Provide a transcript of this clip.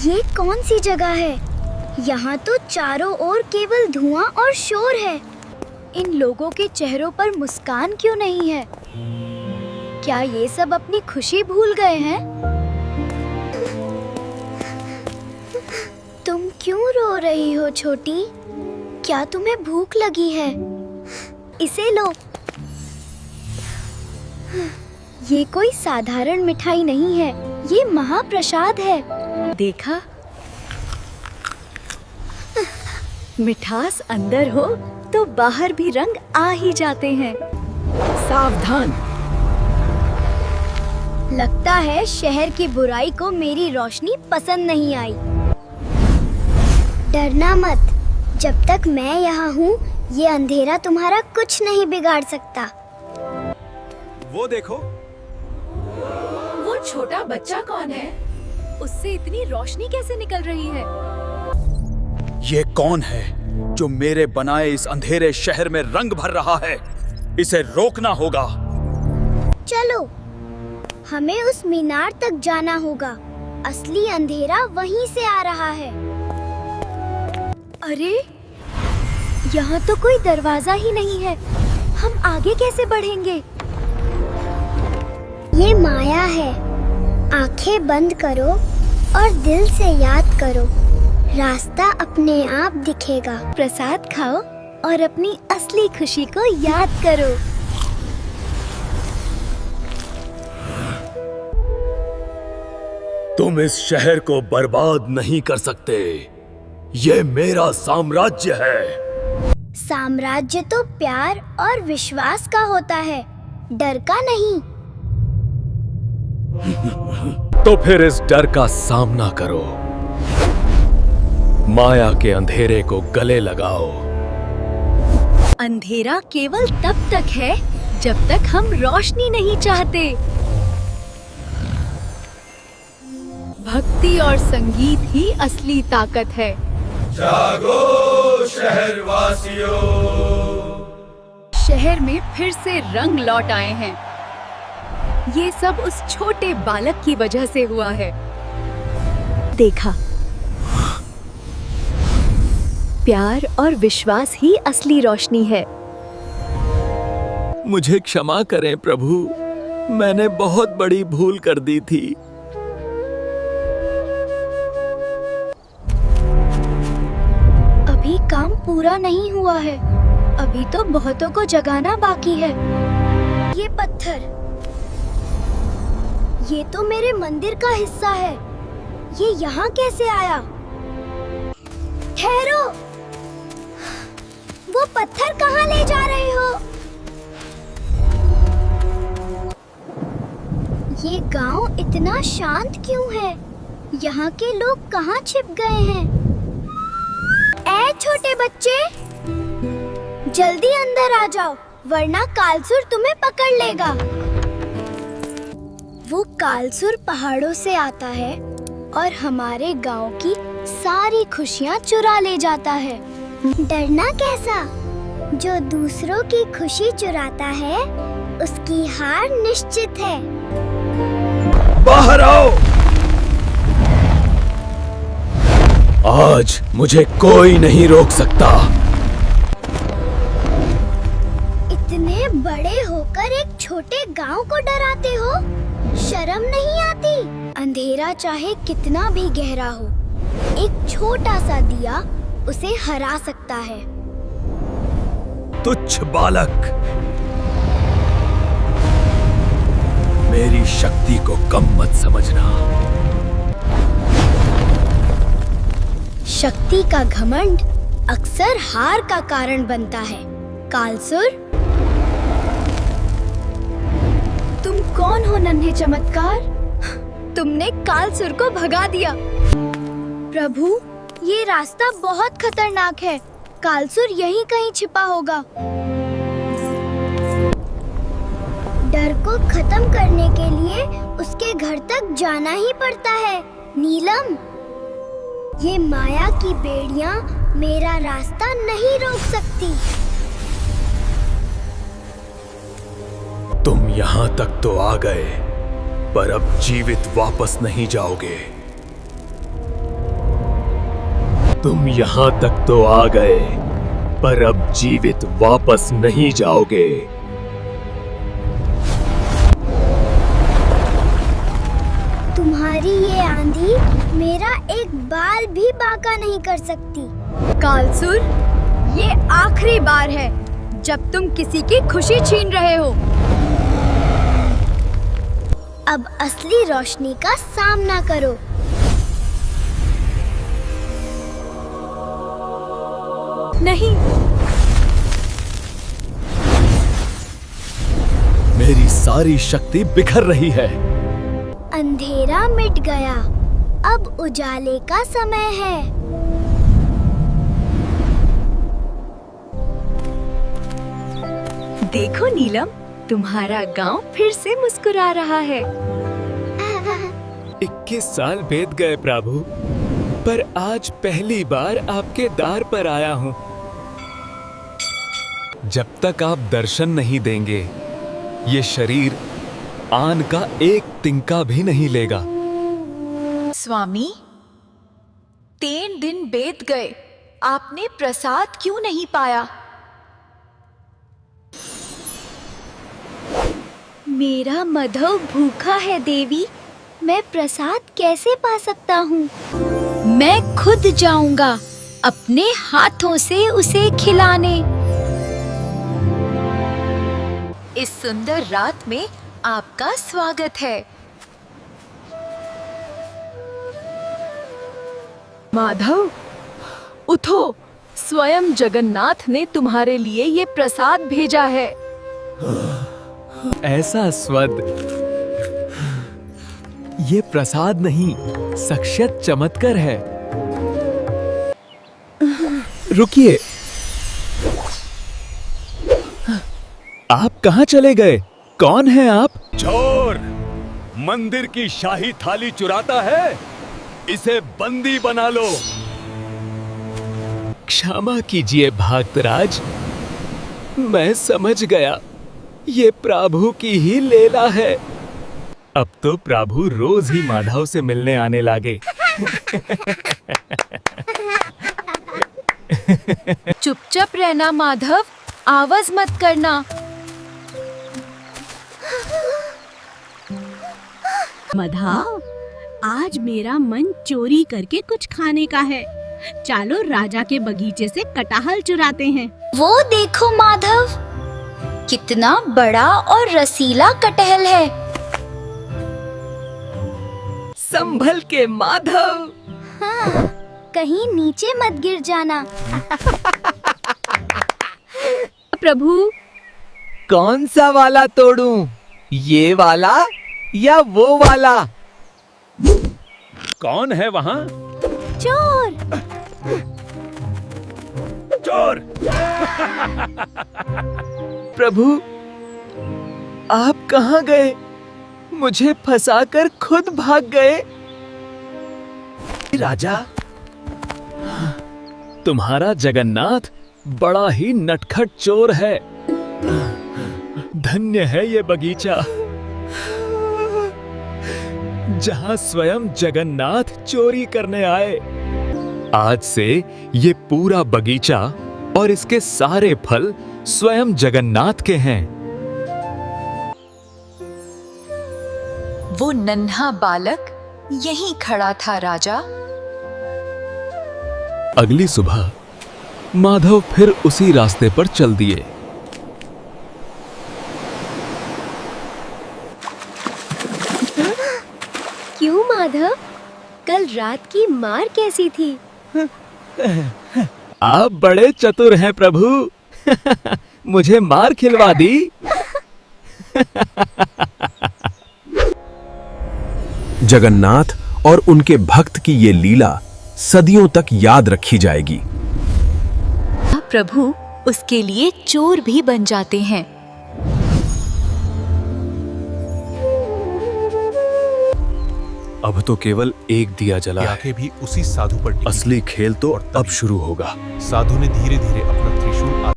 ये कौन सी जगह है? यहाँ तो चारों ओर केवल धुआं और शोर है। इन लोगों के चेहरों पर मुस्कान क्यों नहीं है? क्या ये सब अपनी खुशी भूल गए हैं? तुम क्यों रो रही हो छोटी? क्या तुम्हें भूख लगी है? इसे लो। ये कोई साधारण मिठाई नहीं है, ये महाप्रसाद है। देखा? मिठास अंदर हो तो बाहर भी रंग आ ही जाते हैं। सावधान! लगता है शहर की बुराई को मेरी रोशनी पसंद नहीं आई। डरना मत, जब तक मैं यहाँ हूँ, ये अंधेरा तुम्हारा कुछ नहीं बिगाड़ सकता। वो देखो, वो छोटा बच्चा कौन है? उससे इतनी रोशनी कैसे निकल रही है? ये कौन है जो मेरे बनाए इस अंधेरे शहर में रंग भर रहा है? इसे रोकना होगा। चलो, हमें उस मीनार तक जाना होगा। असली अंधेरा वहीं से आ रहा है। अरे, यहाँ तो कोई दरवाजा ही नहीं है। हम आगे कैसे बढ़ेंगे? ये माया है। आंखें बंद करो और दिल से याद करो। रास्ता अपने आप दिखेगा। प्रसाद खाओ और अपनी असली खुशी को याद करो। तुम इस शहर को बर्बाद नहीं कर सकते। ये मेरा साम्राज्य है। साम्राज्य तो प्यार और विश्वास का होता है, डर का नहीं। तो फिर इस डर का सामना करो। माया के अंधेरे को गले लगाओ। अंधेरा केवल तब तक है जब तक हम रोशनी नहीं चाहते। भक्ति और संगीत ही असली ताकत है। जागो शहरवासियों! शहर में फिर से रंग लौट आए हैं। ये सब उस छोटे बालक की वजह से हुआ है। देखा, प्यार और विश्वास ही असली रोशनी है। मुझे क्षमा करें प्रभु, मैंने बहुत बड़ी भूल कर दी थी। अभी काम पूरा नहीं हुआ है। अभी तो बहुतों को जगाना बाकी है। ये पत्थर, ये तो मेरे मंदिर का हिस्सा है। ये यहाँ कैसे आया? ठहरो, वो पत्थर कहाँ ले जा रहे हो? ये गांव इतना शांत क्यों है? यहाँ के लोग कहाँ छिप गए हैं? ऐ छोटे बच्चे, जल्दी अंदर आ जाओ, वरना कालसुर तुम्हें पकड़ लेगा। वो कालसुर पहाड़ों से आता है और हमारे गांव की सारी खुशियां चुरा ले जाता है। डरना कैसा? जो दूसरों की खुशी चुराता है, उसकी हार निश्चित है। बाहर आओ! आज मुझे कोई नहीं रोक सकता। इतने बड़े होकर एक छोटे गांव को डराते हो? शर्म नहीं आती? अंधेरा चाहे कितना भी गहरा हो, एक छोटा सा दिया उसे हरा सकता है। तुच्छ बालक, मेरी शक्ति को कम मत समझना। शक्ति का घमंड अक्सर हार का कारण बनता है। कालसुर, तुम कौन हो नन्हे चमत्कार? तुमने कालसुर को भगा दिया। प्रभु, ये रास्ता बहुत खतरनाक है। कालसुर यहीं कहीं छिपा होगा। डर को खत्म करने के लिए उसके घर तक जाना ही पड़ता है। नीलम, ये माया की बेड़ियां मेरा रास्ता नहीं रोक सकती। तुम यहाँ तक तो आ गए, पर अब जीवित वापस नहीं जाओगे। तुम यहाँ तक तो आ गए, पर अब जीवित वापस नहीं जाओगे। तुम्हारी ये आंधी मेरा एक बाल भी बांका नहीं कर सकती। कालसुर, ये आखिरी बार है जब तुम किसी की खुशी छीन रहे हो। अब असली रोशनी का सामना करो। नहीं, मेरी सारी शक्ति बिखर रही है। अंधेरा मिट गया, अब उजाले का समय है। देखो नीलम, तुम्हारा गांव फिर से मुस्कुरा रहा है। 21 साल बीत गए प्रभु, पर आज पहली बार आपके द्वार पर आया हूँ। जब तक आप दर्शन नहीं देंगे, ये शरीर आन का एक तिनका भी नहीं लेगा। स्वामी, 3 दिन बीत गए, आपने प्रसाद क्यों नहीं पाया? मेरा माधव भूखा है देवी, मैं प्रसाद कैसे पा सकता हूँ? मैं खुद जाऊंगा अपने हाथों से उसे खिलाने। इस सुंदर रात में आपका स्वागत है। माधव, उठो, स्वयं जगन्नाथ ने तुम्हारे लिए ये प्रसाद भेजा है। ऐसा स्वाद, ये प्रसाद नहीं, साक्षात चमत्कार है। रुकिए, आप कहाँ चले गए? कौन है आप? चोर मंदिर की शाही थाली चुराता है, इसे बंदी बना लो। क्षमा कीजिए भक्तराज, मैं समझ गया, ये प्रभु की ही लीला है। अब तो प्रभु रोज ही माधव से मिलने आने लगे। चुपचाप रहना माधव, आवाज मत करना। माधव, आज मेरा मन चोरी करके कुछ खाने का है। चलो राजा के बगीचे से कटहल चुराते हैं। वो देखो माधव, कितना बड़ा और रसीला कटहल है। संभल के माधव। हाँ, कहीं नीचे मत गिर जाना। प्रभु, कौन सा वाला तोड़ूं? ये वाला या वो वाला? कौन है वहाँ? चोर! चोर! प्रभु, आप कहाँ गए? मुझे फंसाकर खुद भाग गए। राजा, तुम्हारा जगन्नाथ बड़ा ही नटखट चोर है। धन्य है ये बगीचा, जहां स्वयं जगन्नाथ चोरी करने आए। आज से ये पूरा बगीचा और इसके सारे फल स्वयं जगन्नाथ के हैं। वो नन्हा बालक यहीं खड़ा था राजा। अगली सुबह माधव फिर उसी रास्ते पर चल दिए। क्यों माधव, कल रात की मार कैसी थी? आप बड़े चतुर हैं प्रभु। मुझे मार खिलवा दी। जगन्नाथ और उनके भक्त की ये लीला सदियों तक याद रखी जाएगी। प्रभु उसके लिए चोर भी बन जाते हैं। अब तो केवल एक दिया जला है। आंखें भी उसी साधु पर टिकी। असली खेल तो अब शुरू होगा। साधु ने धीरे धीरे अपना त्रिशूल